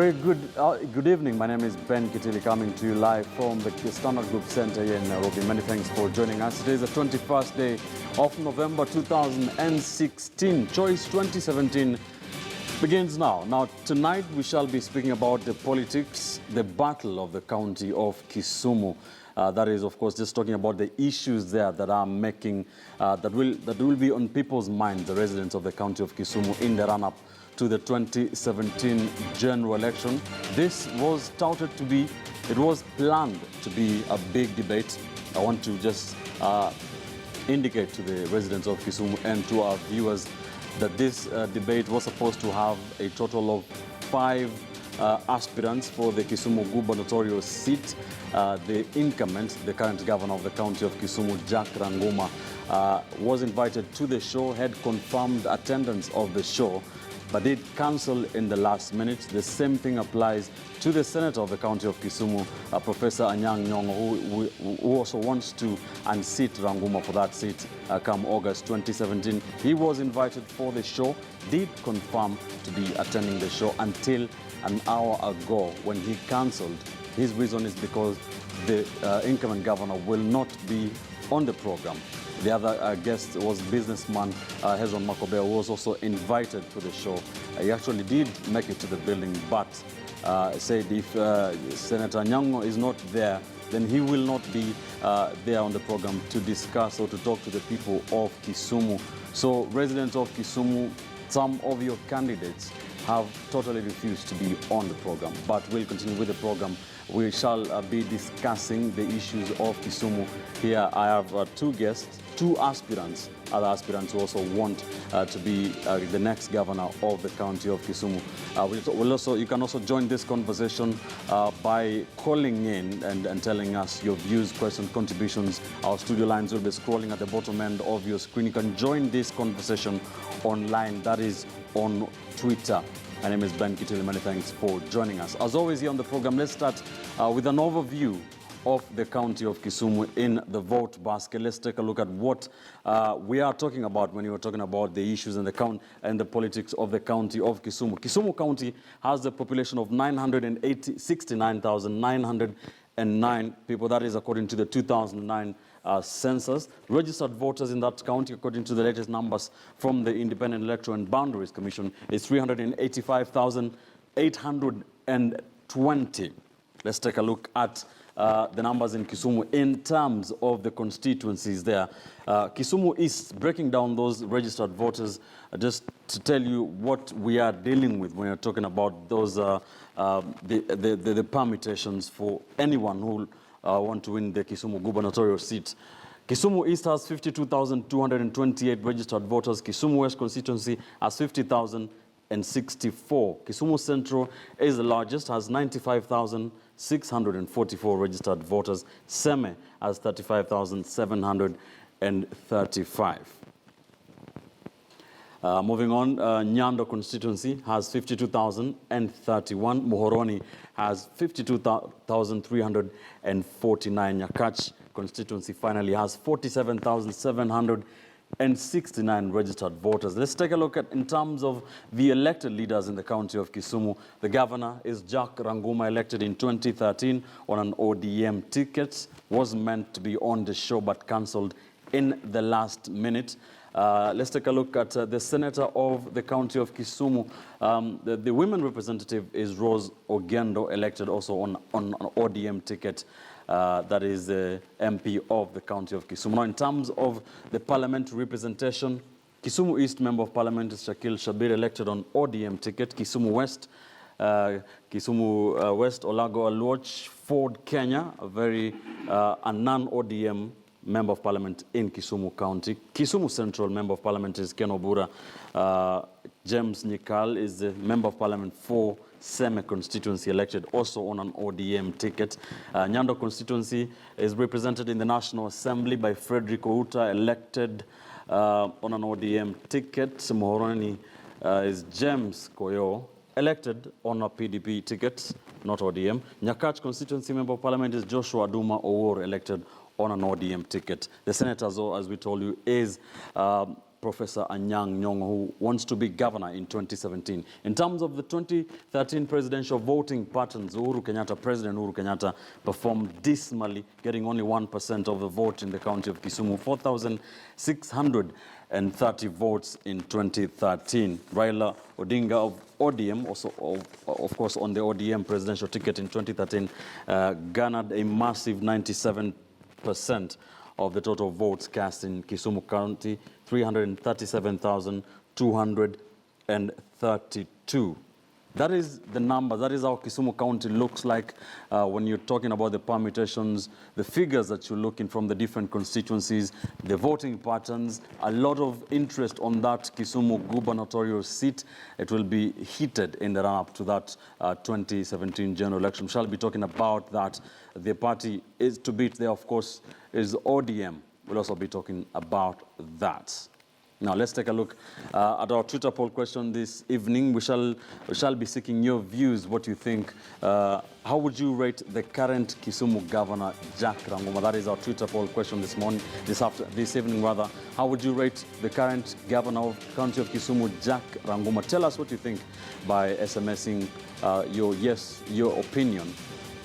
Very good evening. My name is Ben Kitili, coming to you live from the Standard Group Center here in Nairobi. Many thanks for joining us. Today is the 21st day of November 2016. Choice 2017 begins now. Now, tonight we shall be speaking about the politics, the battle of the county of Kisumu. That is, of course, just talking about the issues there that are making, that will be on people's minds, the residents of the county of Kisumu, in the run-up to the 2017 general election. This was touted to be, it was planned to be a big debate. I want to just indicate to the residents of Kisumu and to our viewers that this debate was supposed to have a total of 5 aspirants for the Kisumu Gubernatorial seat. The incumbent, the current governor of the county of Kisumu, Jack Ranguma, was invited to the show, had confirmed attendance of the show, but did cancel in the last minute. The same thing applies to the senator of the county of Kisumu, Professor Anyang' Nyong'o, who also wants to unseat Ranguma for that seat come August 2017. He was invited for the show, did confirm to be attending the show until an hour ago when he cancelled. His reason is because the incumbent governor will not be on the program. The other guest was businessman Hezron Makobe, who was also invited to the show. He actually did make it to the building, but said if Senator Nyong'o is not there, then he will not be there on the program to discuss or to talk to the people of Kisumu. So residents of Kisumu, some of your candidates have totally refused to be on the program, but we'll continue with the program. We shall be discussing the issues of Kisumu. Here I have 2 guests, 2 aspirants, other aspirants who also want to be the next governor of the county of Kisumu. You can also join this conversation by calling in and telling us your views, questions, contributions. Our studio lines will be scrolling at the bottom end of your screen. You can join this conversation online, that is on Twitter. My name is Ben Kitili. Many thanks for joining us. As always here on the program, let's start with an overview of the county of Kisumu in the vote basket. Let's take a look at what we are talking about when you are talking about the issues in the county and the politics of the county of Kisumu. Kisumu County has a population of 69,909 people. That is according to the 2009 census. Registered voters in that county, according to the latest numbers from the Independent Electoral and Boundaries Commission, is 385,820. Let's take a look at the numbers in Kisumu in terms of the constituencies there. Kisumu East, breaking down those registered voters, just to tell you what we are dealing with when you're talking about those the permutations for anyone who want to win the Kisumu gubernatorial seat. Kisumu East has 52,228 registered voters. Kisumu West constituency has 50,064. Kisumu Central is the largest, has 95,644 registered voters. Seme has 35,735. Moving on, Nyando constituency has 52,031. Muhoroni has 52,349. Nyakach constituency finally has 47,769 registered voters. Let's take a look at, in terms of the elected leaders in the county of Kisumu. The governor is Jack Ranguma, elected in 2013 on an ODM ticket. Was meant to be on the show but cancelled in the last minute. Let's take a look at the senator of the county of Kisumu. The women representative is Rose Ogendo, elected also on an ODM ticket. That is the MP of the county of Kisumu. Now, in terms of the parliamentary representation, Kisumu East Member of Parliament is Shakil Shabir, elected on ODM ticket. Kisumu West, Olago Aluoch, Ford Kenya, a non-ODM Member of Parliament in Kisumu County. Kisumu Central Member of Parliament is Ken Obura. James Nyikal is the Member of Parliament for Seme constituency, elected also on an ODM ticket. Nyando constituency is represented in the National Assembly by Frederick Outa, elected on an ODM ticket. Muhoroni is James Koyo, elected on a PDP ticket, not ODM. Nyakach constituency Member of Parliament is Joshua Duma Owor, elected on an ODM ticket. The senator, as we told you, is Professor Anyang' Nyong'o, who wants to be governor in 2017. In terms of the 2013 presidential voting patterns, President Uhuru Kenyatta performed dismally, getting only 1% of the vote in the county of Kisumu, 4,630 votes in 2013. Raila Odinga of ODM, also of course on the ODM presidential ticket in 2013, garnered a massive 97% of the total votes cast in Kisumu County, 337,232. That is the number. That is how Kisumu County looks like when you're talking about the permutations, the figures that you're looking from the different constituencies, the voting patterns. A lot of interest on that Kisumu gubernatorial seat. It will be heated in the run-up to that 2017 general election. Shall be talking about that. The party is to beat there, of course, is ODM. We'll also be talking about that. Now, let's take a look at our Twitter poll question this evening. We shall be seeking your views, what you think. How would you rate the current Kisumu Governor, Jack Ranguma? That is our Twitter poll question this evening. How would you rate the current Governor of the County of Kisumu, Jack Ranguma? Tell us what you think by SMSing your opinion,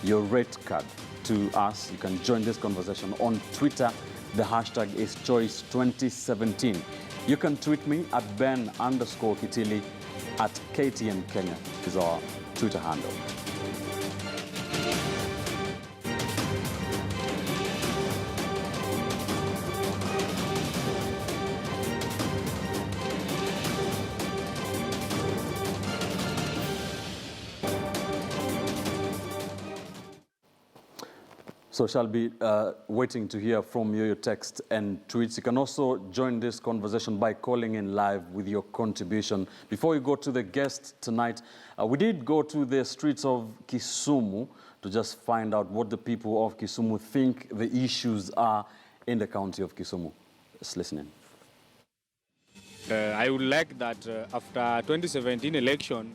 your rate card to us. You can join this conversation on Twitter. The hashtag is Choice2017. You can tweet me at Ben_Kitili at KTN Kenya is our Twitter handle. So shall be waiting to hear from you, your text and tweets. You can also join this conversation by calling in live with your contribution. Before we go to the guest tonight, we did go to the streets of Kisumu to just find out what the people of Kisumu think the issues are in the county of Kisumu. Let's listen in. I would like that after 2017 election,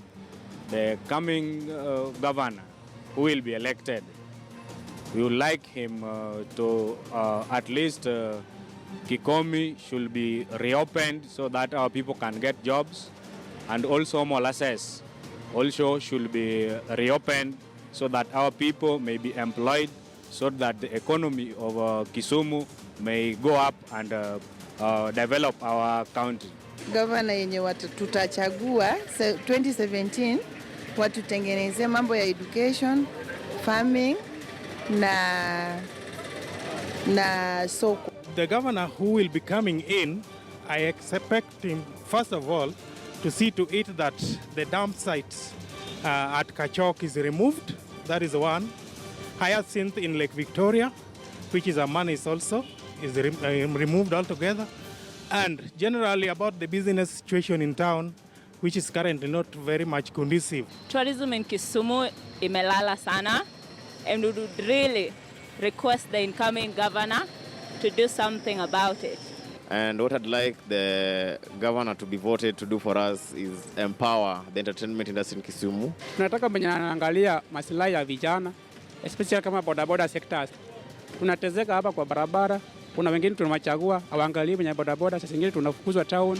the coming governor who will be elected, we would like him to at least Kikomi should be reopened so that our people can get jobs, and also molasses also should be reopened so that our people may be employed, so that the economy of Kisumu may go up and develop our county. Governor yenye tutachagua 2017 watutengenezee mambo ya education, farming na soko. The governor who will be coming in, I expect him, first of all, to see to it that the dump site at Kachok is removed. That is one. Hyacinth in Lake Victoria, which is a menace also, is removed altogether. And generally about the business situation in town, which is currently not very much conducive. Tourism in Kisumu imelala sana. And we would really request the incoming governor to do something about it. And what I'd like the governor to be voted to do for us is empower the entertainment industry in Kisumu. Tunataka mwenye anaangalia maslahi ya vijana, especially kama bodaboda sectors. Tunatezeka hapa kwa barabara, kuna wengine tunawachagua, hawaangalii mwenye bodaboda, sasa ingine tunafukuzwa town.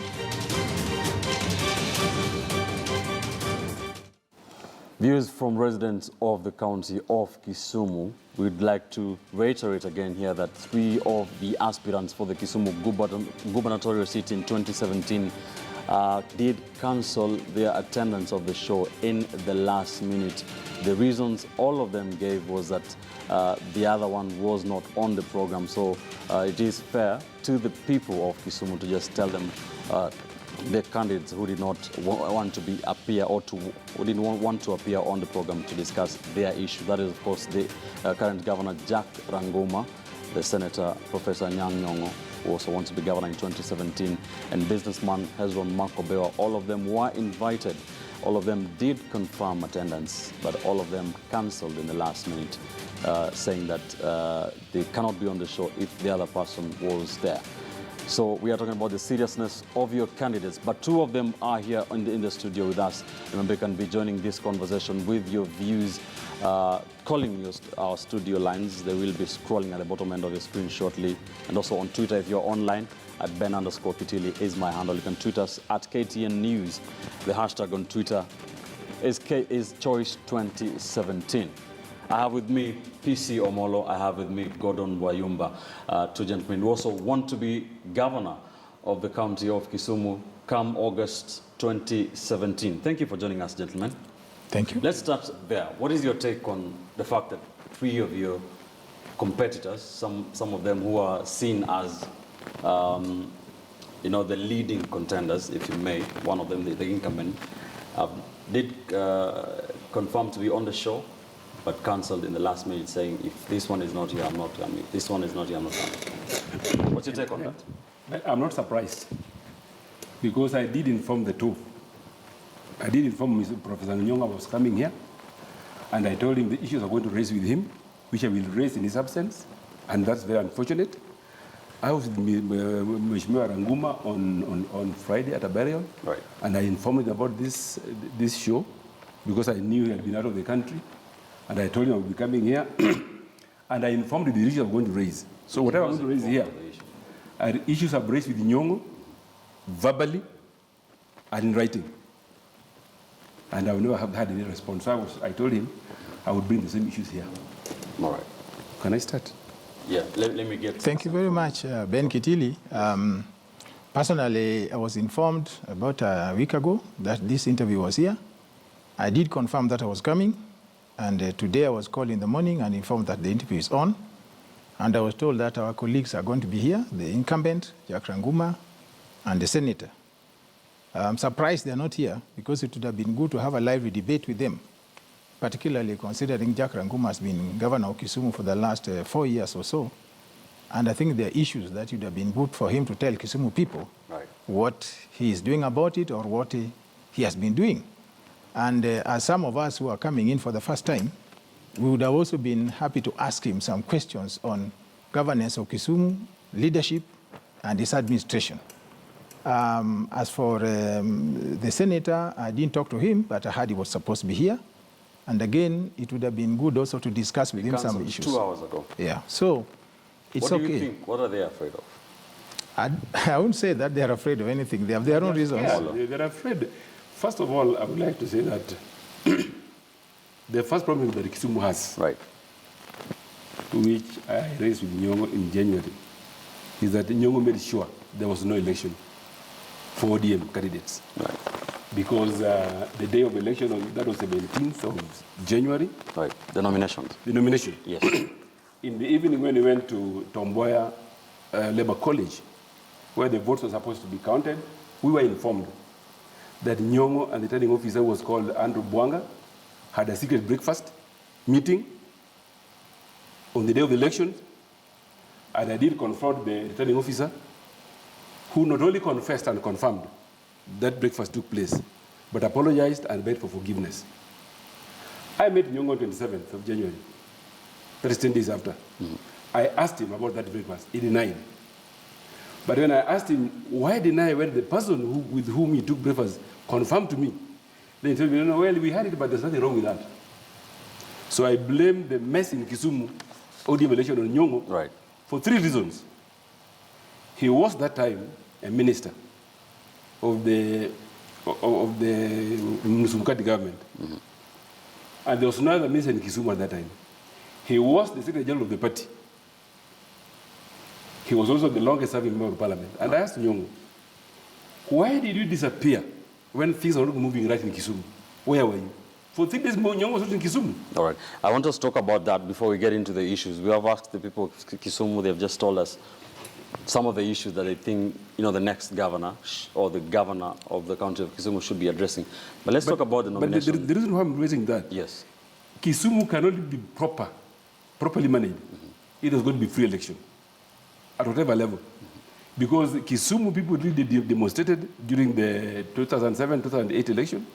Views from residents of the county of Kisumu. We'd like to reiterate again here that 3 of the aspirants for the Kisumu gubernatorial seat in 2017 did cancel their attendance of the show in the last minute. The reasons all of them gave was that the other one was not on the program. So it is fair to the people of Kisumu to just tell them the candidates who did not want to appear or who didn't want to appear on the program to discuss their issue. That is, of course, the current governor, Jack Ranguma, the senator, Professor Anyang' Nyong'o, who also wants to be governor in 2017, and businessman Hezron Makobewa. All of them were invited. All of them did confirm attendance, but all of them cancelled in the last minute, saying that they cannot be on the show if the other person was there. So we are talking about the seriousness of your candidates, but two of them are here in the studio with us. Remember, you can be joining this conversation with your views, calling our studio lines. They will be scrolling at the bottom end of your screen shortly. And also on Twitter, if you're online, at Ben_Kitili is my handle. You can tweet us at KTN News. The hashtag on Twitter is Choice2017. I have with me PC Omolo, I have with me Gordon Wayumba, two gentlemen who also want to be governor of the county of Kisumu come August 2017. Thank you for joining us, gentlemen. Thank you. Let's start there. What is your take on the fact that three of your competitors, some of them who are seen as the leading contenders, if you may, one of them, the incumbent, did confirm to be on the show, but cancelled in the last minute, saying, if this one is not here, I'm not coming. This one is not here, I'm not coming. What's your take on that? I'm not surprised, because I did inform the two. I did inform Professor Nyonga was coming here, and I told him the issues I'm going to raise with him, which I will raise in his absence, and that's very unfortunate. I was with Mheshimiwa Ranguma on Friday at a burial, right, and I informed him about this show, because I knew he had been out of the country. And I told him I would be coming here, and I informed him the issues I'm going to raise. So whatever I'm going to raise here are issues I've raised with Nyongo, verbally and in writing. And I will never have had any response. So I told him I would bring the same issues here. All right. Can I start? Yeah, let me get... Thank you very much, Ben Kitili. Personally, I was informed about a week ago that this interview was here. I did confirm that I was coming. And today I was called in the morning and informed that the interview is on. And I was told that our colleagues are going to be here, the incumbent, Jack Ranguma, and the senator. I'm surprised they're not here, because it would have been good to have a lively debate with them, particularly considering Jack Ranguma has been governor of Kisumu for the last 4 years or so. And I think there are issues that would have been good for him to tell Kisumu people what he is doing about it, or what he has been doing. And as some of us who are coming in for the first time, we would have also been happy to ask him some questions on governance of Kisumu, leadership, and his administration. As for the senator, I didn't talk to him, but I heard he was supposed to be here. And again, it would have been good also to discuss with him some issues. 2 hours ago. Yeah, so it's okay. What do you think? What are they afraid of? I wouldn't say that they are afraid of anything. They have their own reasons. Yeah, they're afraid. First of all, I would like to say that the first problem that Kisumu has, which I raised with Nyongo in January, is that Nyongo made sure there was no election for ODM candidates. Right. Because the day of election, that was 17th of January. Right, the nomination. The nomination. Yes. In the evening when we went to Tomboya Labour College, where the votes were supposed to be counted, we were informed that Nyongo and the returning officer was called Andrew Bwanga had a secret breakfast meeting on the day of the election, and I did confront the returning officer, who not only confessed and confirmed that breakfast took place, but apologized and begged for forgiveness. I met Nyongo on 27th of January, that is 10 days after. Mm-hmm. I asked him about that breakfast. He denied. But when I asked him, why deny when the person with whom he took breakfast confirmed to me, then he told me, no, well, we had it, but there's nothing wrong with that. So I blame the mess in Kisumu ODM election on Nyongo for 3 reasons. He was that time a minister of the Musumkati government. Mm-hmm. And there was no other minister in Kisumu at that time. He was the Secretary General of the party. He was also the longest serving member of parliament. And I asked Nyongo, why did you disappear when things were not moving right in Kisumu? Where were you? For 3 days, Nyongo was not in Kisumu. All right. I want us to talk about that before we get into the issues. We have asked the people of Kisumu, they've just told us some of the issues that they think, the next governor or the governor of the county of Kisumu should be addressing. But let's talk about the nomination. But the reason why I'm raising that, yes, Kisumu cannot be properly managed. Mm-hmm. It is going to be free election at whatever level. Mm-hmm. Because Kisumu people really demonstrated during the 2007-2008 election,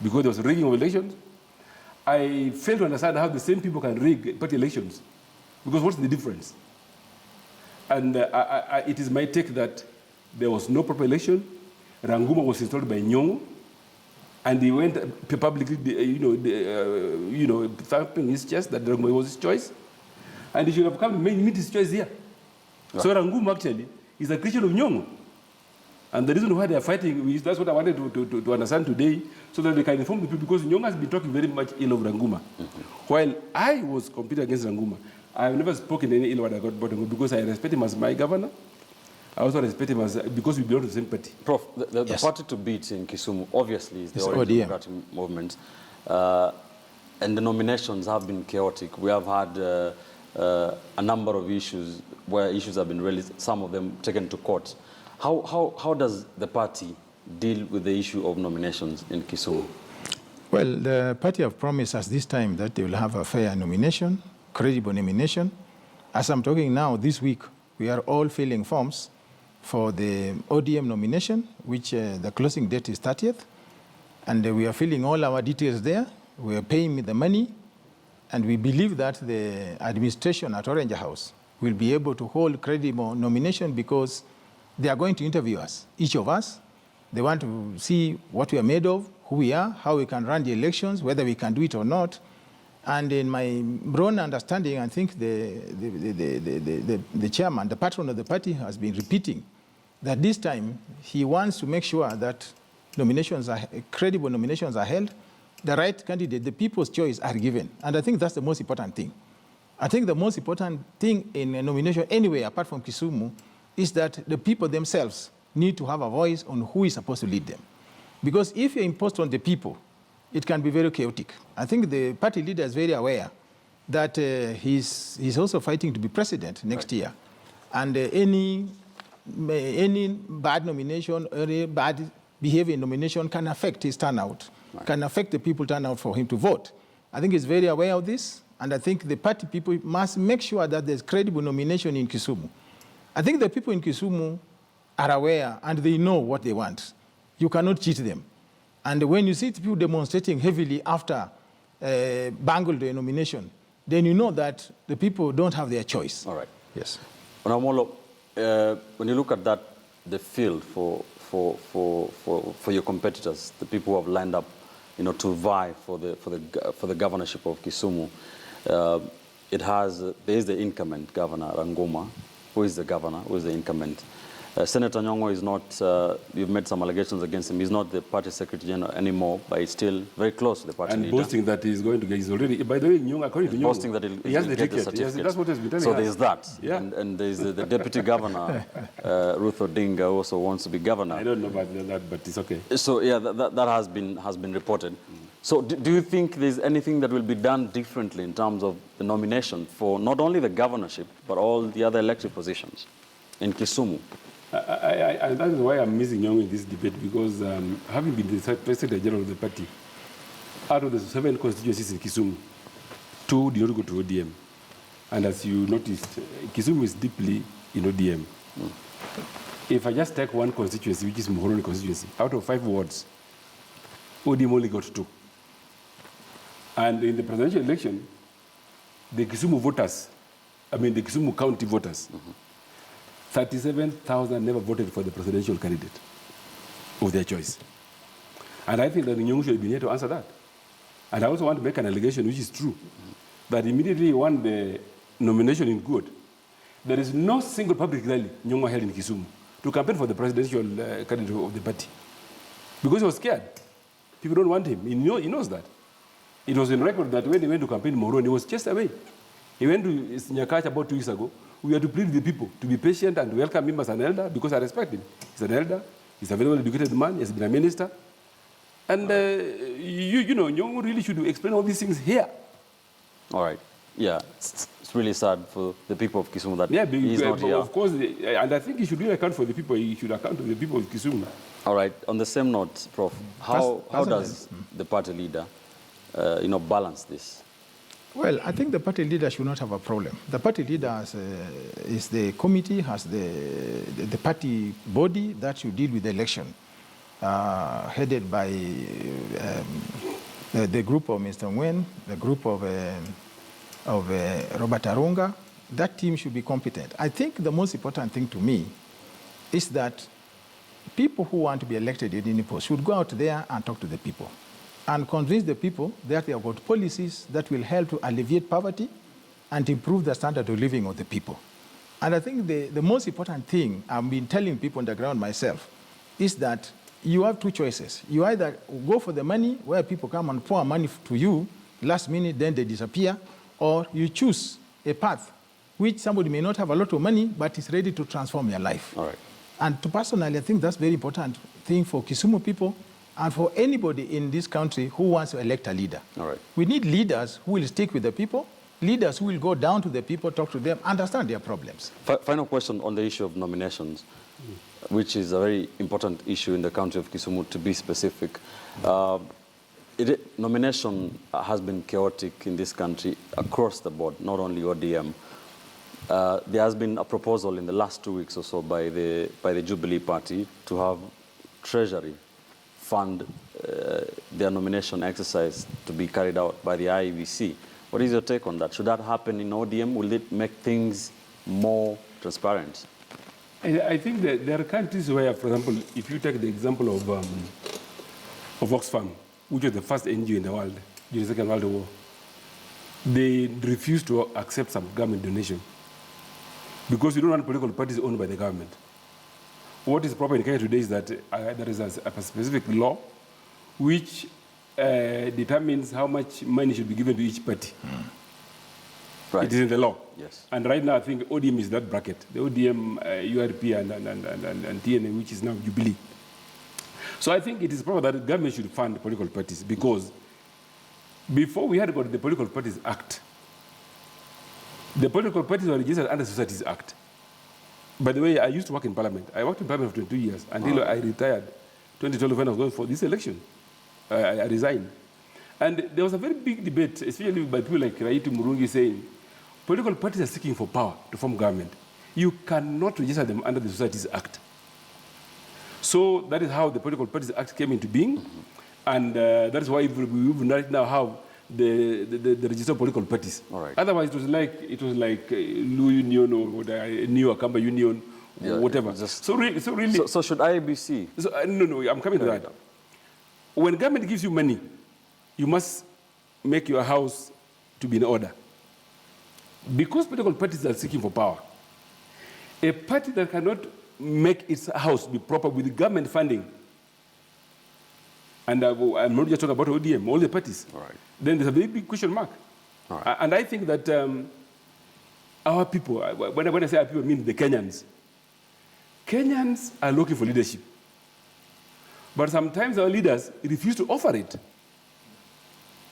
because there was rigging of elections. I fail to understand how the same people can rig party elections, because what's the difference? And it is my take that there was no proper election. Ranguma was installed by Nyong'o, and he went publicly, thumping his chest that Ranguma was his choice, and he should have come to meet his choice here. Right. So Ranguma actually is a creation of Nyong'o. And the reason why they are fighting is that's what I wanted to understand today, so that they can inform the people, because Nyong'o has been talking very much ill of Ranguma. While I was competing against Ranguma, I have never spoken any ill word about Ranguma because I respect him as my governor. I also respect him as, because we belong to the same party. Prof, the party to beat in Kisumu, obviously, is the Orange Democratic Movement. And the nominations have been chaotic. We have had a number of issues where issues have been released, some of them taken to court. How does the party deal with the issue of nominations in Kisumu? Well, the party have promised us this time that they will have a fair nomination, credible nomination. As I'm talking now, this week, we are all filling forms for the ODM nomination, which the closing date is 30th. And we are filling all our details there. We are paying the money. And we believe that the administration at Orange House will be able to hold credible nomination because they are going to interview us, each of us. They want to see what we are made of, who we are, how we can run the elections, whether we can do it or not. And in my broad understanding, I think the chairman, the patron of the party, has been repeating that this time he wants to make sure that credible nominations are held, the right candidate, the people's choice are given. And I think that's the most important thing. I think the most important thing in a nomination anywhere apart from Kisumu is that the people themselves need to have a voice on who is supposed to lead them. Because if you're imposed on the people, it can be very chaotic. I think the party leader is very aware that he's also fighting to be president next year. And any bad nomination, any bad behavior in nomination can affect his turnout, can affect the people turnout for him to vote. I think he's very aware of this, and I think the party people must make sure that there's credible nomination in Kisumu. I think the people in Kisumu are aware and they know what they want. You cannot cheat them. And when you see people demonstrating heavily after bungled the nomination, then you know that the people don't have their choice. All right. Yes. Onamolo, when you look at that, the field for your competitors, the people who have lined up, to vie for the governorship of Kisumu, there is the incumbent governor Ranguma, who is the governor, who is the incumbent. Senator Nyong'o is not, you've made some allegations against him, he's not the party secretary general anymore, but he's still very close to the party leader. And boasting that he's going to get, he's already, by the way, Nyong'o, according to Nyong'o, boasting that he has the ticket. That's what has been telling So us. there's that. Yeah. And there's the deputy governor, Ruth Odinga, also wants to be governor. I don't know about that, but it's okay. So yeah, that has been reported. So do you think there's anything that will be done differently in terms of the nomination for not only the governorship, but all the other elected positions in Kisumu? And that is why I'm missing Nyong'o in this debate, because having been the president general of the party, out of the 7 constituencies in Kisumu, 2 did not go to ODM. And as you noticed, Kisumu is deeply in ODM. If I just take one constituency, which is Muhoroni constituency, out of 5 wards, ODM only got 2. And in the presidential election, the Kisumu voters, the Kisumu county voters, 37,000 never voted for the presidential candidate of their choice. And I think that Nyong'o should be here to answer that. And I also want to make an allegation, which is true, that immediately he won the nomination in good, there is no single public rally Nyong'o held in Kisumu to campaign for the presidential candidate of the party. Because he was scared. People don't want him. He knows that. It was in record that when he went to campaign in Moroni, he was chased away. He went to Nyakacha about 2 weeks ago. We had to plead with the people to be patient and welcome him as an elder, because I respect him. He's an elder. He's a very well-educated man. He has been a minister. And, Nyong'o really should explain all these things here. All right. Yeah. It's really sad for the people of Kisumu that yeah, he's not here. Of course, and I think he should really account for the people. He should account for the people of Kisumu. All right. On the same note, Prof, how does the party leader, balance this? Well, I think the party leader should not have a problem. The party leader is the committee, has the party body that should deal with the election, headed by the group of Mr. Ngwen, the group of Robert Arunga. That team should be competent. I think the most important thing to me is that people who want to be elected in any post should go out there and talk to the people and convince the people that they have got policies that will help to alleviate poverty and improve the standard of living of the people. And I think the most important thing I've been telling people on the ground myself is that you have two choices. You either go for the money where people come and pour money to you last minute, then they disappear, or you choose a path which somebody may not have a lot of money, but is ready to transform your life. All right. And personally, I think that's very important thing for Kisumu people and for anybody in this country who wants to elect a leader. All right. We need leaders who will stick with the people, leaders who will go down to the people, talk to them, understand their problems. Final question on the issue of nominations, which is a very important issue in the county of Kisumu, to be specific. Nomination has been chaotic in this country across the board, not only ODM. There has been a proposal in the last 2 weeks or so by the Jubilee Party to have Treasury fund their nomination exercise to be carried out by the IEBC. What is your take on that? Should that happen in ODM? Will it make things more transparent? I think that there are countries where, for example, if you take the example of Oxfam, which was the first NGO in the world during the Second World War, they refused to accept some government donation because you don't want political parties owned by the government. What is proper in Kenya today is that there is a specific law which determines how much money should be given to each party. Right. It is in the law. Yes. And right now, I think ODM is that bracket. The ODM, URP, and TNA, which is now Jubilee. So I think it is proper that the government should fund political parties because before we had got the Political Parties Act, the political parties were registered under Societies Act. By the way, I used to work in Parliament. I worked in Parliament for 22 years until I retired 2012 when I was going for this election. I resigned. And there was a very big debate, especially by people like Raitu Murungi saying, political parties are seeking for power to form government. You cannot register them under the Societies Act. So that is how the Political Parties Act came into being. And that is why we right now have the registered political parties. All right. Otherwise, it was like New Union or New Akamba Union, or whatever. So really, so should IEBC? So, no, I'm coming to that. When government gives you money, you must make your house to be in order. Because political parties are seeking for power, a party that cannot make its house be proper with government funding, and I'm not just talking about ODM, all the parties, all right, then there's a very big question mark. All right. And I think that our people, when I say our people, I mean the Kenyans. Kenyans are looking for leadership. But sometimes our leaders refuse to offer it.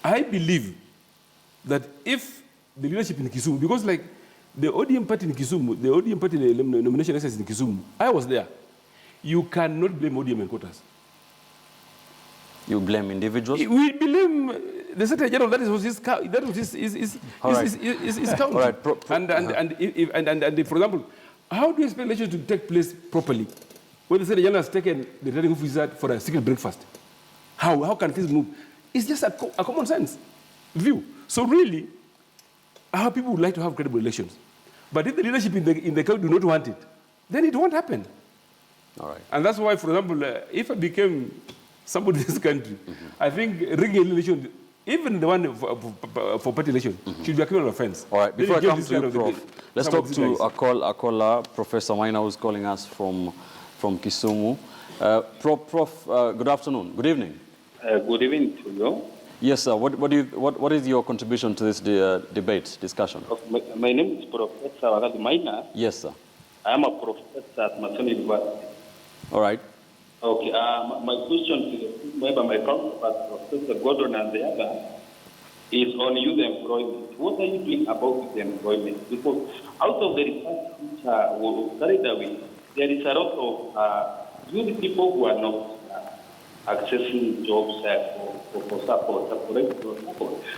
I believe that if the leadership in Kisumu, because like the ODM party in Kisumu, the ODM party in the nomination exercise in Kisumu, I was there. You cannot blame ODM headquarters. You blame individuals? We blame the Secretary General. That was his count. All right. And for example, how do you expect elections to take place properly when the Secretary General has taken the returning officer for a secret breakfast? How can things move? It's just a common sense view. So really, our people would like to have credible elections. But if the leadership in the country do not want it, then it won't happen. All right. And that's why, for example, if I became somebody in this country, I think rigging election, even the one for party election, should be a criminal offense. All right, before I come to you, Prof, let's talk to a caller, Professor Maina, who's calling us from Kisumu. Prof, good afternoon. Good evening. Good evening to you. Yes, sir. What is your contribution to this debate, discussion? My name is Professor Wagadu Maina. Yes, sir. I am a professor at Masoni University. All right. Okay. My question to my counterpart, Professor Gordon and the other, is on youth employment. What are you doing about youth employment? Because out of the research which were carried away, there is a lot of youth people who are not accessing jobs for support.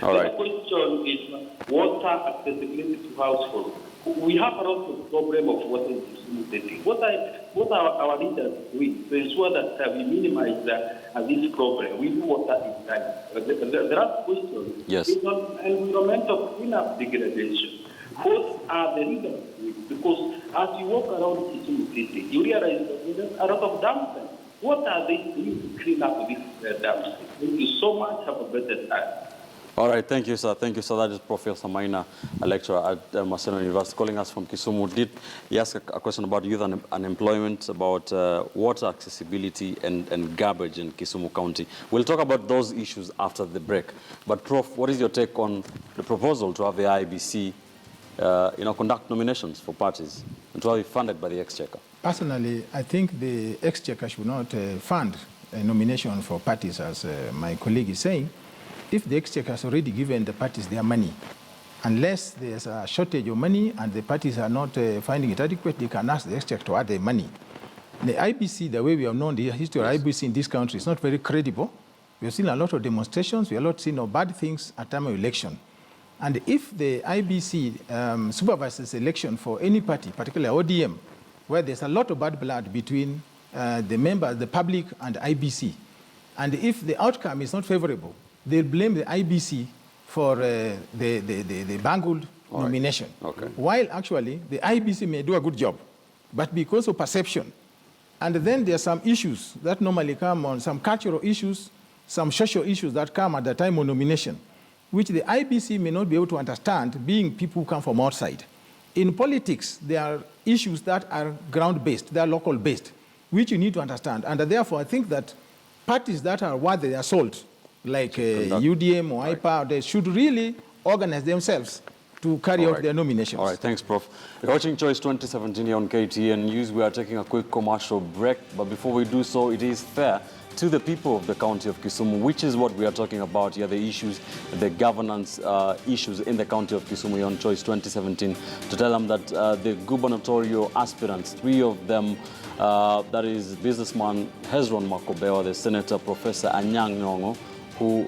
All right. The question is water accessibility to households. We have a lot of problem of water insecurity. What are our leaders doing to ensure that we minimize this problem? We do water in time. The last question is on environmental cleanup degradation. What are the reasons? Because as you walk around Kisumu City, you realize that there's a lot of dumps. What are they doing to clean up these dumps? Thank you so much. Have a better time. All right, thank you, sir. Thank you, sir. That is Professor Maina, a lecturer at Maseno University, calling us from Kisumu. He asked a question about youth unemployment, about water accessibility and garbage in Kisumu County. We'll talk about those issues after the break. But, Prof, what is your take on the proposal to have the IBC conduct nominations for parties and to have it funded by the Exchequer? Personally, I think the Exchequer should not fund a nomination for parties, as my colleague is saying, if the Exchequer has already given the parties their money. Unless there's a shortage of money and the parties are not finding it adequate, they can ask the Exchequer to add their money. The IBC, the way we have known the history of IBC in this country, is not very credible. We have seen a lot of demonstrations. We have not seen bad things at time of election. And if the IBC supervises election for any party, particularly ODM, where there's a lot of bad blood between the members, the public, and the IBC, and if the outcome is not favorable, they'll blame the IBC for the bungled nomination. Okay. While actually the IBC may do a good job, but because of perception. And then there are some issues that normally come on, some cultural issues, some social issues that come at the time of nomination, which the IBC may not be able to understand, being people who come from outside. In politics, there are issues that are ground-based, they are local-based, which you need to understand. And therefore, I think that parties that are worthy their salt, like UDM or IPA, they should really organize themselves to carry out their nominations. All right, thanks, Prof. You're watching Choice 2017 here on KTN News. We are taking a quick commercial break, but before we do so, it is fair to the people of the county of Kisumu, which is what we are talking about here, the issues, the governance issues in the county of Kisumu here on Choice 2017, to tell them that the gubernatorial aspirants, 3 of them, that is businessman Hezron Makobewa, the Senator Professor Anyang' Nyong'o, who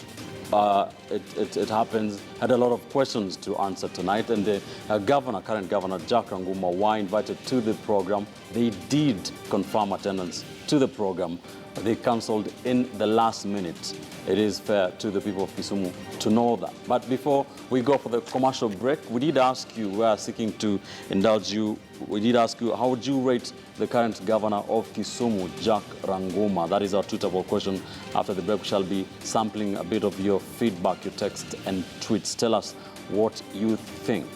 it happens had a lot of questions to answer tonight, and the current governor Jack Ranguma were invited to the program. They did confirm attendance to the program. They cancelled in the last minute. It is fair to the people of Kisumu to know that. But before we go for the commercial break, we did ask you, we are seeking to indulge you, we did ask you, how would you rate the current governor of Kisumu, Jack Ranguma? That is our tweetable question. After the break, we shall be sampling a bit of your feedback, your text and tweets. Tell us what you think.